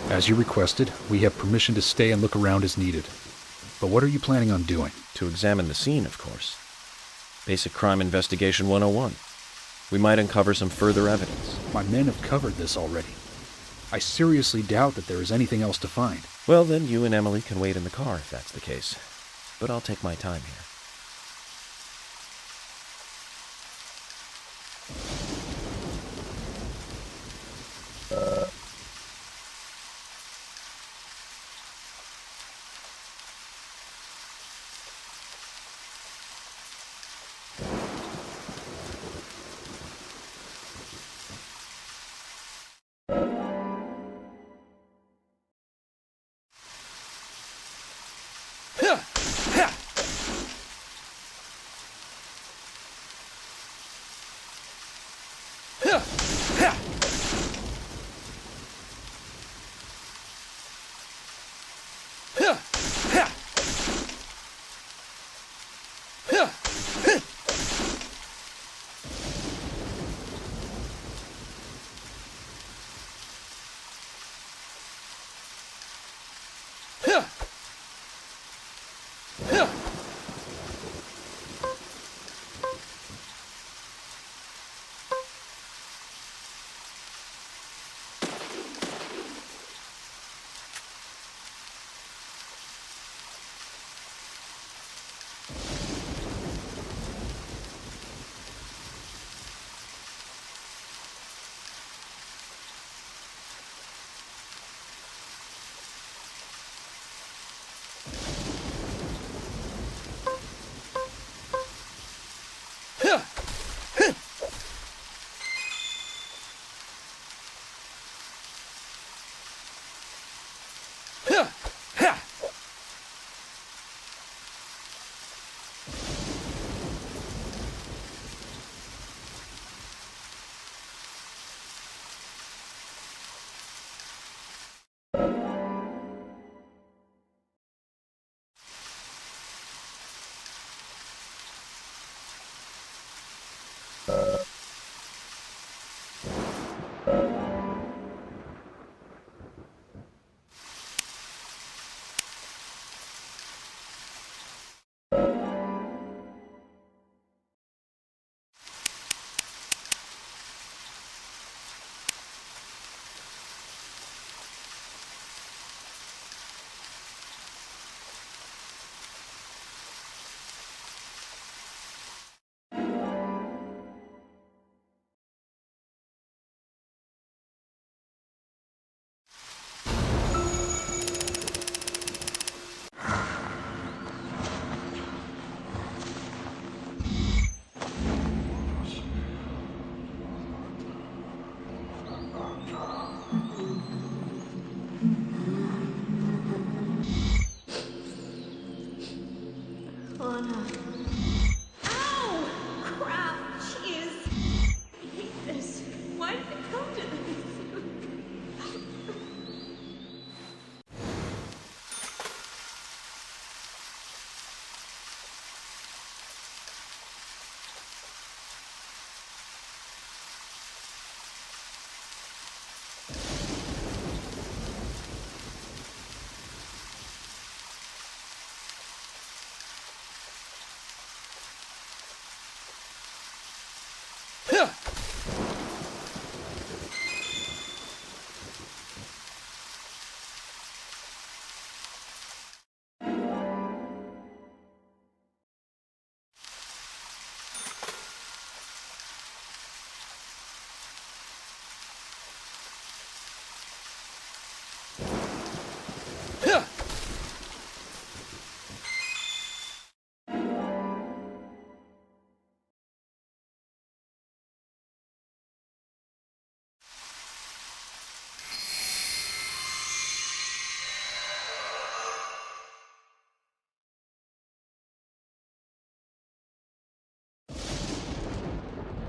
As you requested, we have permission to stay and look around as needed. But what are you planning on doing? To examine the scene, of course. Basic Crime Investigation 101. We might uncover some further evidence. My men have covered this already. I seriously doubt that there is anything else to find. Well, then you and Emily can wait in the car if that's the case. But I'll take my time here.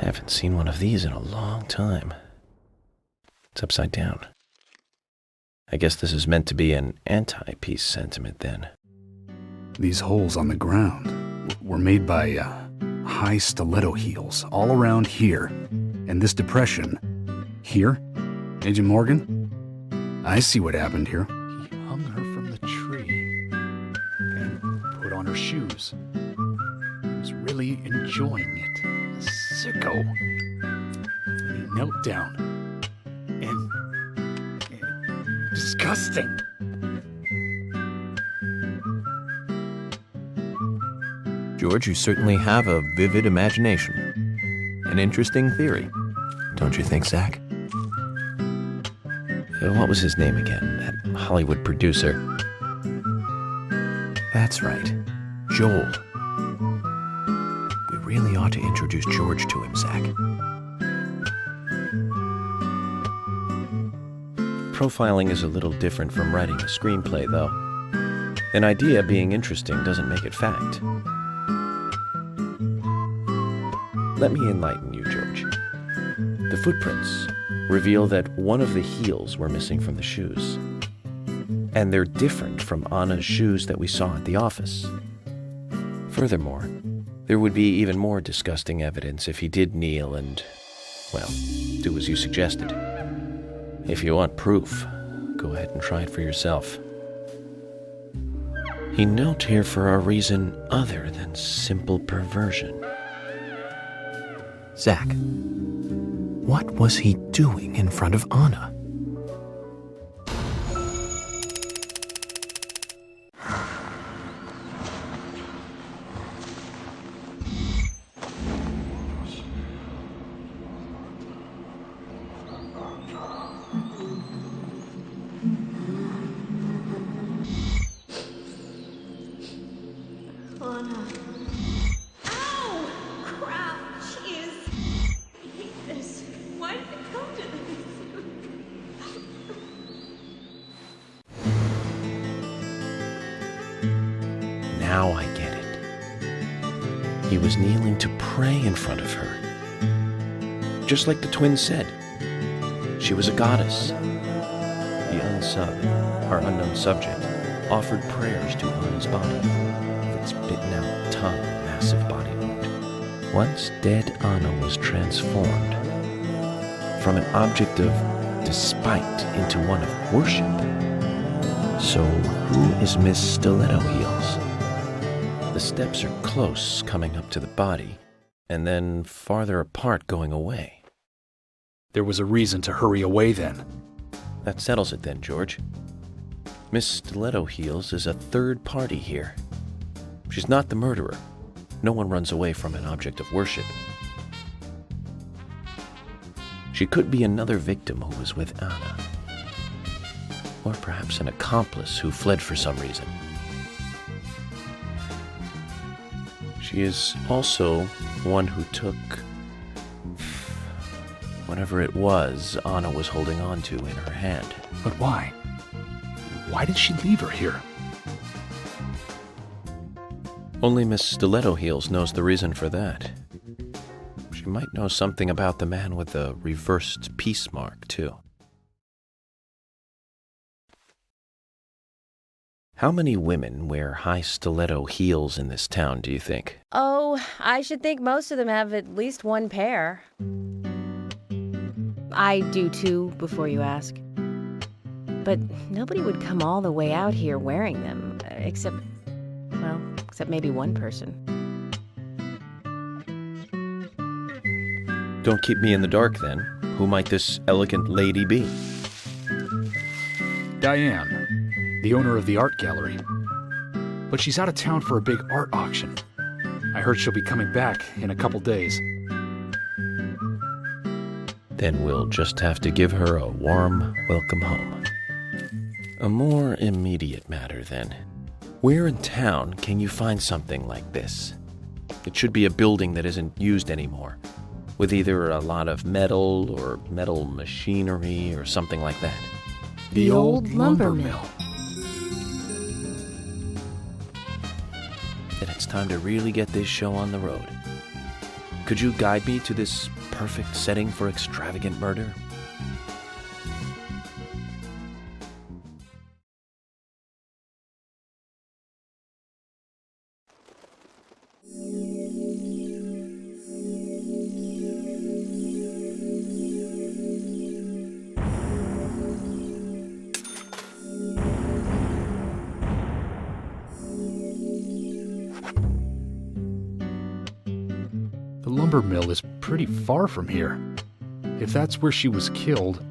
Haven't seen one of these in a long time. It's upside down. I guess this is meant to be an anti-peace sentiment then. These holes on the ground were made by high stiletto heels all around here. And this depression here, Agent Morgan, I see what happened here. He hung her from the tree and put on her shoes. He was really enjoying it. A sicko. And he knelt down. And disgusting. George, you certainly have a vivid imagination. An interesting theory. Don't you think, Zach? What was his name again? That Hollywood producer. That's right. Joel. We really ought to introduce George to him, Zach. Profiling is a little different from writing a screenplay, though. An idea being interesting doesn't make it fact. Let me enlighten you, George. The footprints reveal that one of the heels were missing from the shoes. And they're different from Anna's shoes that we saw at the office. Furthermore, there would be even more disgusting evidence if he did kneel and, well, do as you suggested. If you want proof, go ahead and try it for yourself. He knelt here for a reason other than simple perversion. Zach, what was he doing in front of Anna? Anna. Ow! Crap! Jeez! I hate this. Why did it come to this? Now I get it. He was kneeling to pray in front of her. Just like the twins said. She was a goddess. The unsub, our unknown subject, offered prayers to Anna's body, with its bitten-out tongue, massive body wound. Once dead Anna was transformed from an object of despite into one of worship. So who is Miss Stiletto Heels? The steps are close coming up to the body, and then farther apart going away. There was a reason to hurry away then. That settles it then, George. Miss Stiletto Heels is a third party here. She's not the murderer. No one runs away from an object of worship. She could be another victim who was with Anna. Or perhaps an accomplice who fled for some reason. She is also one who took whatever it was Anna was holding on to in her hand. But why? Why did she leave her here? Only Miss Stiletto Heels knows the reason for that. She might know something about the man with the reversed peace mark, too. How many women wear high stiletto heels in this town, do you think? Oh, I should think most of them have at least one pair. I do too, before you ask. But nobody would come all the way out here wearing them, except maybe one person. Don't keep me in the dark, then. Who might this elegant lady be? Diane, the owner of the art gallery. But she's out of town for a big art auction. I heard she'll be coming back in a couple days. Then we'll just have to give her a warm welcome home. A more immediate matter, then. Where in town can you find something like this? It should be a building that isn't used anymore, with either a lot of metal or metal machinery or something like that. The old lumber mill. Then it's time to really get this show on the road. Could you guide me to this perfect setting for extravagant murder? The lumber mill is pretty far from here. If that's where she was killed,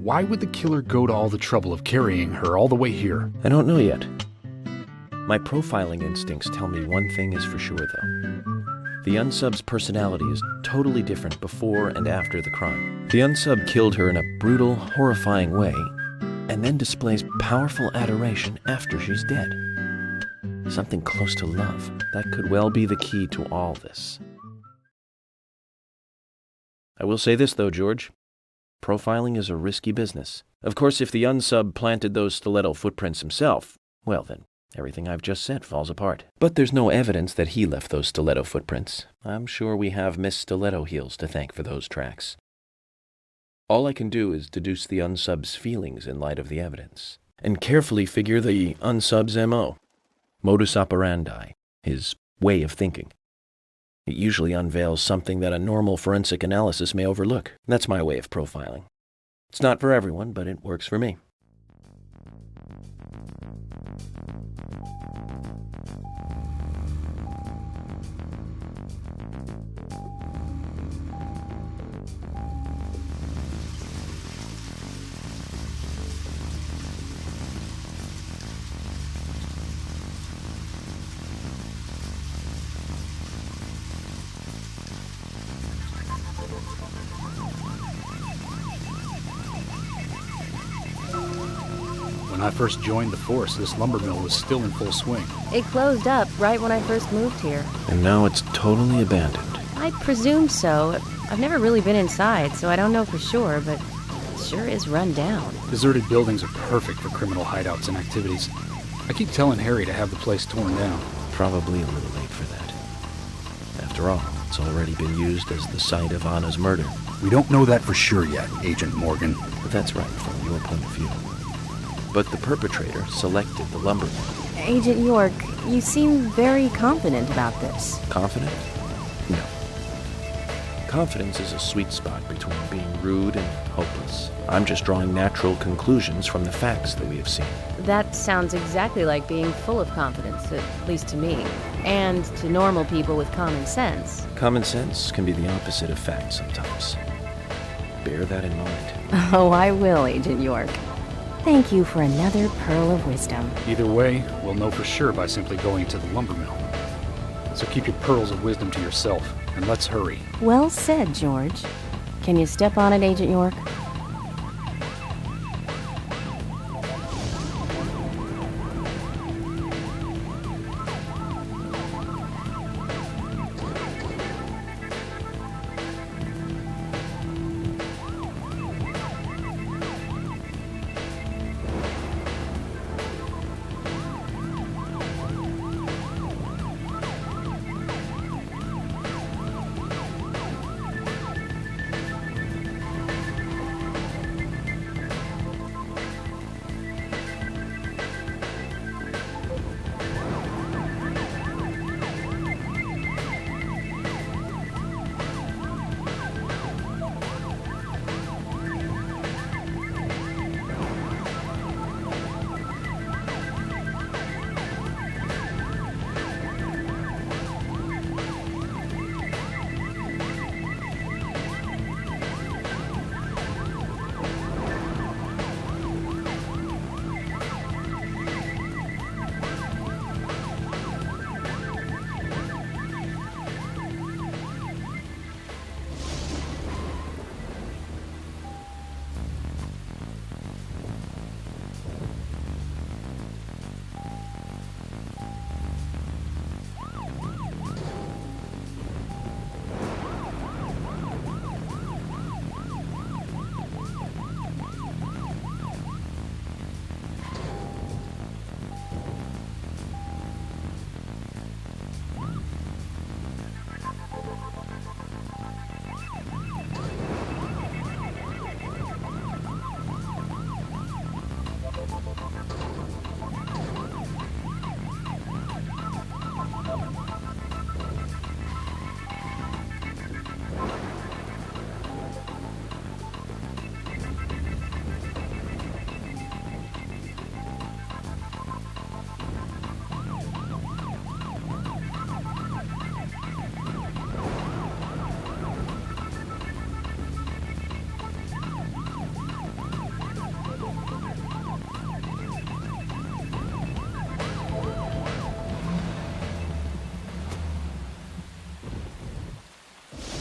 why would the killer go to all the trouble of carrying her all the way here? I don't know yet. My profiling instincts tell me one thing is for sure, though. The unsub's personality is totally different before and after the crime. The unsub killed her in a brutal, horrifying way, and then displays powerful adoration after she's dead. Something close to love. That could well be the key to all this. I will say this, though, George. Profiling is a risky business. Of course, if the unsub planted those stiletto footprints himself, well then, everything I've just said falls apart. But there's no evidence that he left those stiletto footprints. I'm sure we have Miss Stiletto Heels to thank for those tracks. All I can do is deduce the unsub's feelings in light of the evidence, and carefully figure the unsub's M.O., modus operandi, his way of thinking. It usually unveils something that a normal forensic analysis may overlook. That's my way of profiling. It's not for everyone, but it works for me. When I first joined the force, this lumber mill was still in full swing. It closed up right when I first moved here. And now it's totally abandoned. I presume so. I've never really been inside, so I don't know for sure, but it sure is run down. Deserted buildings are perfect for criminal hideouts and activities. I keep telling Harry to have the place torn down. Probably a little late for that. After all, it's already been used as the site of Anna's murder. We don't know that for sure yet, Agent Morgan. But that's right, from your point of view. But the perpetrator selected the lumber mill. Agent York, you seem very confident about this. Confident? No. Confidence is a sweet spot between being rude and hopeless. I'm just drawing natural conclusions from the facts that we have seen. That sounds exactly like being full of confidence, at least to me, and to normal people with common sense. Common sense can be the opposite of fact sometimes. Bear that in mind. Oh, I will, Agent York. Thank you for another pearl of wisdom. Either way, we'll know for sure by simply going to the lumber mill. So keep your pearls of wisdom to yourself, and let's hurry. Well said, George. Can you step on it, Agent York?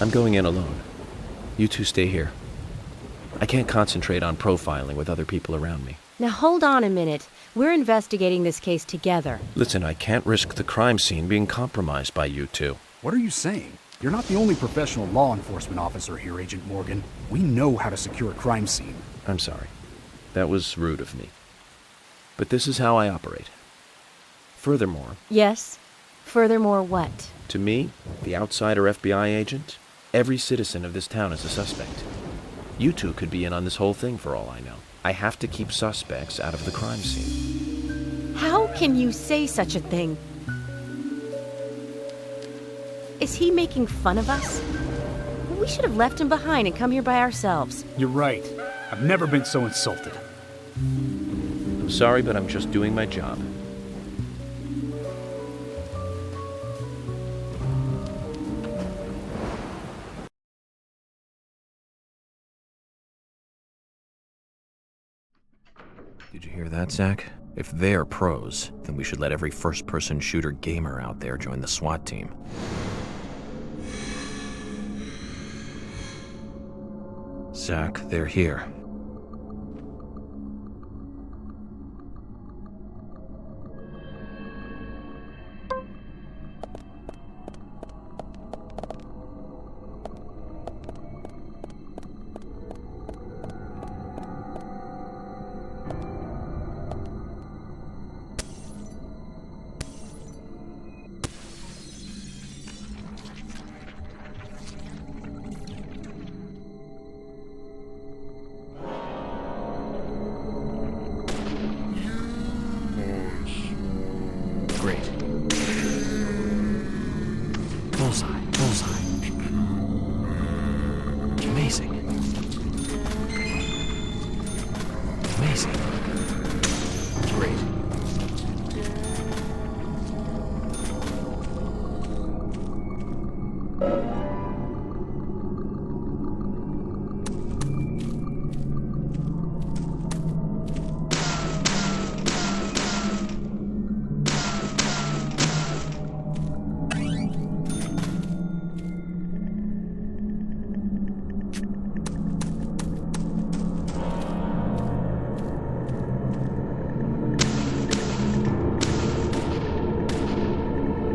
I'm going in alone. You two stay here. I can't concentrate on profiling with other people around me. Now hold on a minute. We're investigating this case together. Listen, I can't risk the crime scene being compromised by you two. What are you saying? You're not the only professional law enforcement officer here, Agent Morgan. We know how to secure a crime scene. I'm sorry. That was rude of me. But this is how I operate. Furthermore... Yes? Furthermore what? To me, the outsider FBI agent, every citizen of this town is a suspect. You two could be in on this whole thing for all I know. I have to keep suspects out of the crime scene. How can you say such a thing? Is he making fun of us? We should have left him behind and come here by ourselves. You're right. I've never been so insulted. I'm sorry, but I'm just doing my job. Did you hear that, Zach? If they're pros, then we should let every first-person shooter gamer out there join the SWAT team. Zach, they're here. Great. Bullseye. Bullseye. Amazing. Amazing. Great.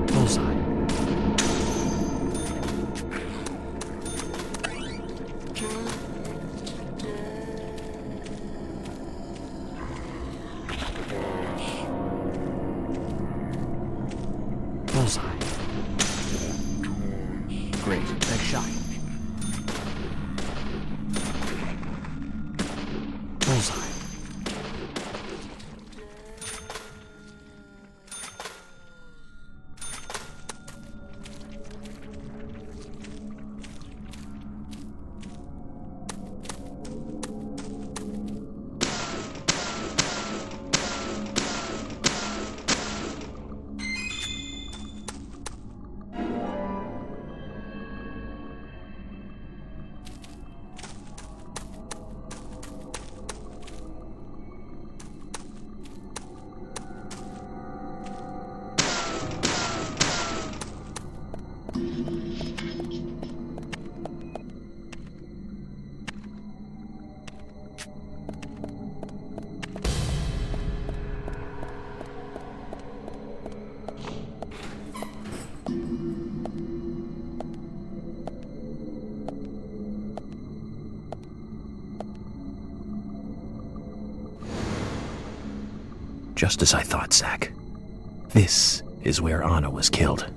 Bullseye. Bullseye. Great. Nice shot. Bullseye. Just as I thought, Zach. This is where Anna was killed.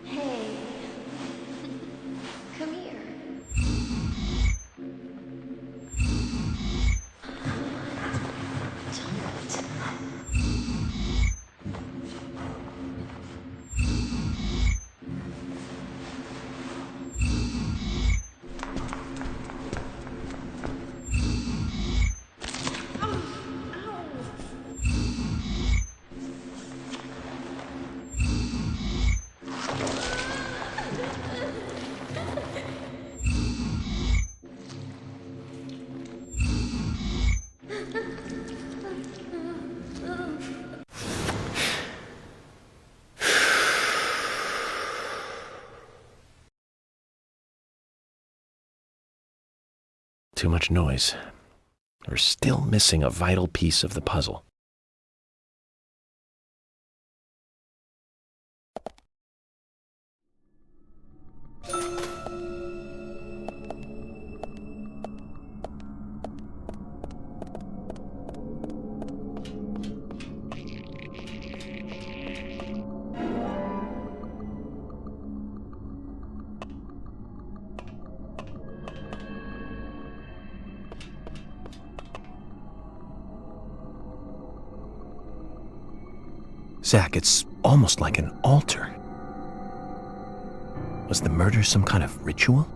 Hey, Too much noise. We're still missing a vital piece of the puzzle. Zach, it's almost like an altar. Was the murder some kind of ritual?